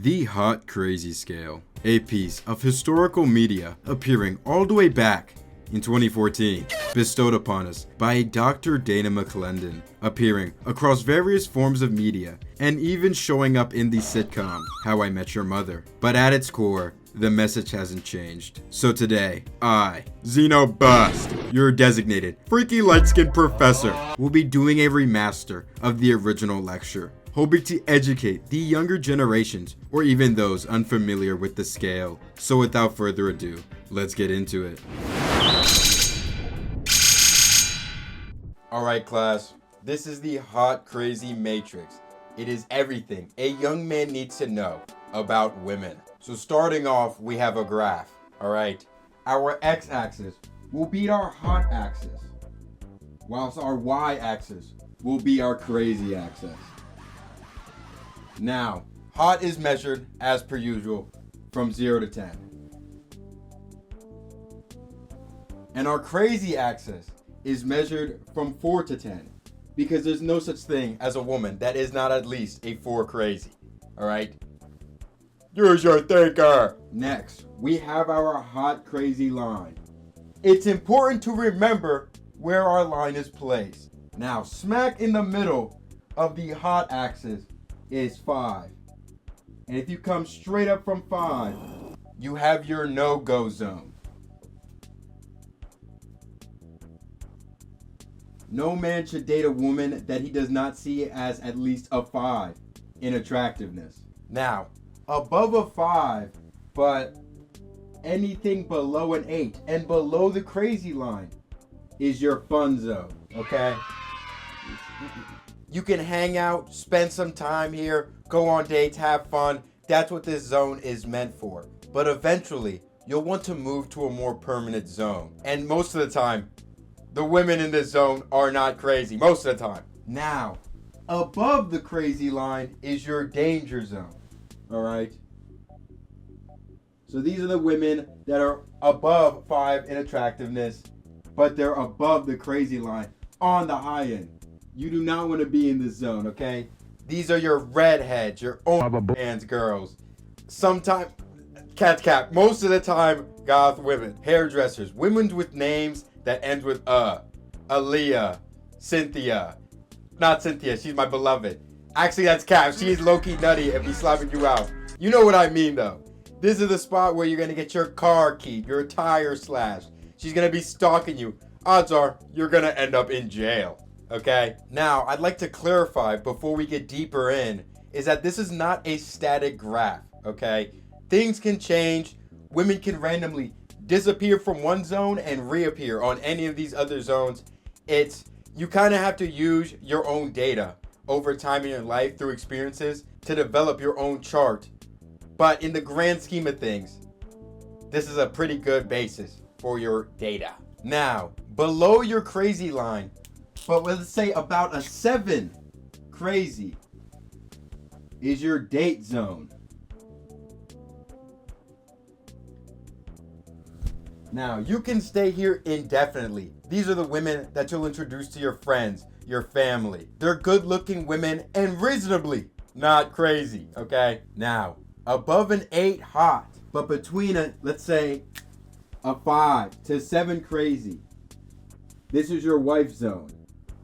The Hot Crazy Scale, a piece of historical media appearing all the way back in 2014, bestowed upon us by Dr. Dana McClendon, appearing across various forms of media and even showing up in the sitcom How I Met Your Mother. But at its core, the message hasn't changed. So today, I, XinoHusk, your designated freaky light-skinned professor, will be doing a remaster of the original lecture, hoping to educate the younger generations or even those unfamiliar with the scale. So without further ado, let's get into it. Alright class, this is the Hot Crazy Matrix. It is everything a young man needs to know about women. So starting off, we have a graph, alright? Our x-axis will be our hot axis, whilst our y-axis will be our crazy axis. Now, hot is measured, as per usual, from 0 to 10. And our crazy axis is measured from 4 to 10. Because there's no such thing as a woman that is not at least a 4 crazy. Alright? Use your thinker! Next, we have our hot crazy line. It's important to remember where our line is placed. Now, smack in the middle of the hot axis is 5. And if you come straight up from 5, you have your no-go zone. No man should date a woman that he does not see as at least a 5 in attractiveness. Now, above a 5, but anything below an 8 and below the crazy line is your fun zone, okay? You can hang out, spend some time here, go on dates, have fun. That's what this zone is meant for. But eventually, you'll want to move to a more permanent zone. And most of the time, the women in this zone are not crazy. Most of the time. Now, above the crazy line is your danger zone. Alright? So these are the women that are above 5 in attractiveness, but they're above the crazy line on the high end. You do not want to be in this zone, okay? These are your redheads, your OnlyFans girls. Sometimes, cap, most of the time, goth women. Hairdressers, women with names that end with Aaliyah, Cynthia. Not Cynthia, she's my beloved. Actually, that's cap. She's low-key nutty and be slapping you out. You know what I mean, though. This is the spot where you're going to get your car keyed, your tire slashed. She's going to be stalking you. Odds are, you're going to end up in jail. Okay? Now, I'd like to clarify before we get deeper in, is that this is not a static graph, okay? Things can change. Women can randomly disappear from one zone and reappear on any of these other zones. You kind of have to use your own data over time in your life through experiences to develop your own chart. But in the grand scheme of things, this is a pretty good basis for your data. Now, below your crazy line, but let's say about a 7 crazy, is your date zone. Now, you can stay here indefinitely. These are the women that you'll introduce to your friends, your family. They're good-looking women and reasonably not crazy, okay? Now, above an 8 hot, but between let's say, a 5 to 7 crazy, this is your wife zone.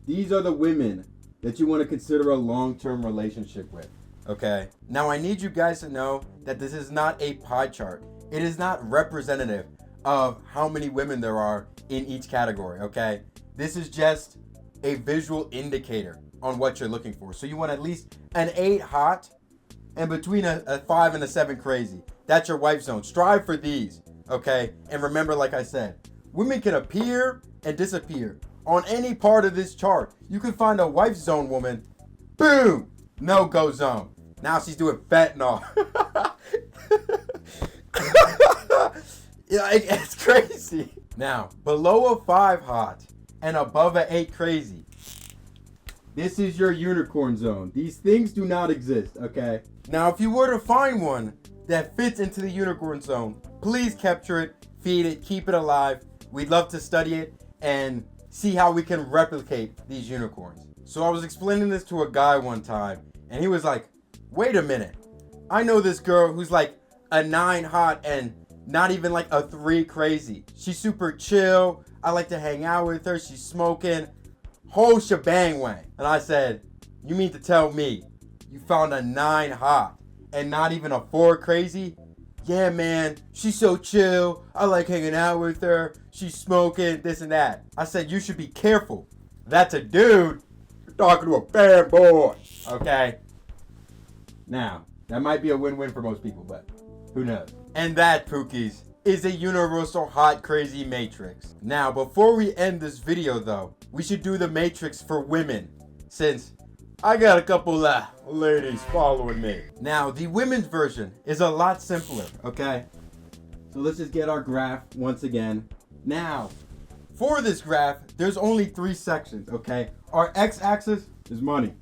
These are the women that you want to consider a long-term relationship with, okay? Now, I need you guys to know that this is not a pie chart. It is not representative of how many women there are in each category, okay? This is just a visual indicator on what you're looking for. So you want at least an 8 hot and between a 5 and a 7 crazy. That's your wife zone. Strive for these, okay? And remember, like I said, women can appear and disappear on any part of this chart. You can find a wife zone woman, boom, no-go zone. Now she's doing fentanyl. Yeah, it's crazy. Now, below a 5 hot and above a 8 crazy, this is your unicorn zone. These things do not exist, okay? Now, if you were to find one that fits into the unicorn zone, please capture it, feed it, keep it alive. We'd love to study it and see how we can replicate these unicorns. So I was explaining this to a guy one time, and he was like, wait a minute. I know this girl who's like a 9 hot and not even like a 3 crazy. She's super chill. I like to hang out with her. She's smoking. Whole shebang wang. And I said, you mean to tell me you found a 9 hot and not even a 4 crazy? Yeah, man, she's so chill. I like hanging out with her. She's smoking, this and that. I said, you should be careful. That's a dude. You're talking to a bad boy. Okay? Now, that might be a win-win for most people, but who knows? And that, Pookies, is a universal hot crazy matrix. Now, before we end this video, though, we should do the matrix for women, since I got a couple ladies following me. Now, the women's version is a lot simpler, okay? So let's just get our graph once again. Now, for this graph, there's only 3 sections, okay? Our x-axis is money.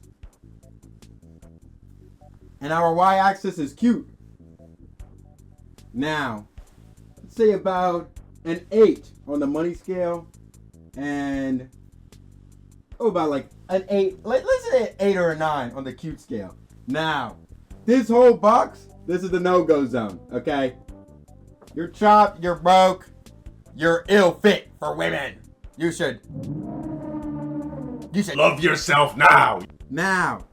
And our y-axis is cute. Now, let's say about an 8 on the money scale. And, about like an 8. Let's say an 8 or a 9 on the cute scale. Now, this whole box, this is the no-go zone, okay? You're chopped, you're broke, you're ill fit for women. You should love yourself now. Now,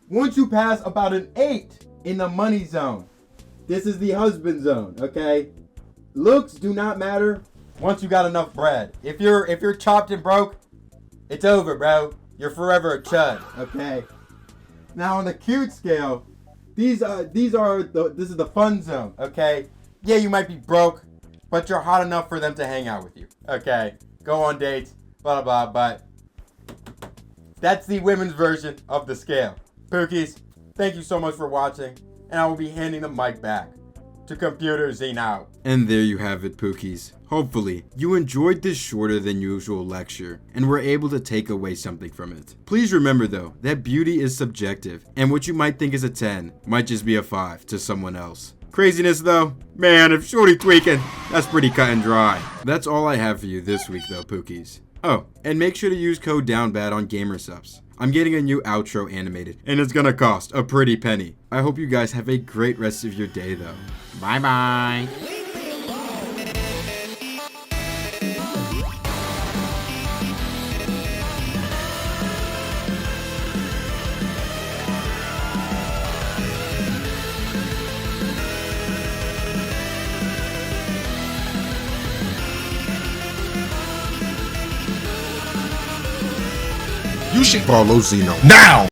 once you pass about an 8 in the money zone, this is the husband zone, okay? Looks do not matter once you got enough bread. If you're chopped and broke, it's over, bro. You're forever a chud, okay? Now on the cute scale, this is the fun zone, okay? Yeah, you might be broke, but you're hot enough for them to hang out with you, okay? Go on dates, blah, blah, blah, but that's the women's version of the scale. Pookies, thank you so much for watching, and I will be handing the mic back to Computer Xeno. And there you have it, Pookies. Hopefully, you enjoyed this shorter than usual lecture and were able to take away something from it. Please remember though, that beauty is subjective, and what you might think is a 10 might just be a 5 to someone else. Craziness though? Man, if shorty tweaking, that's pretty cut and dry. That's all I have for you this week though, Pookies. Oh, and make sure to use code DOWNBAD on GamerSupps. I'm getting a new outro animated, and it's gonna cost a pretty penny. I hope you guys have a great rest of your day though. Bye bye. You should follow Xeno now.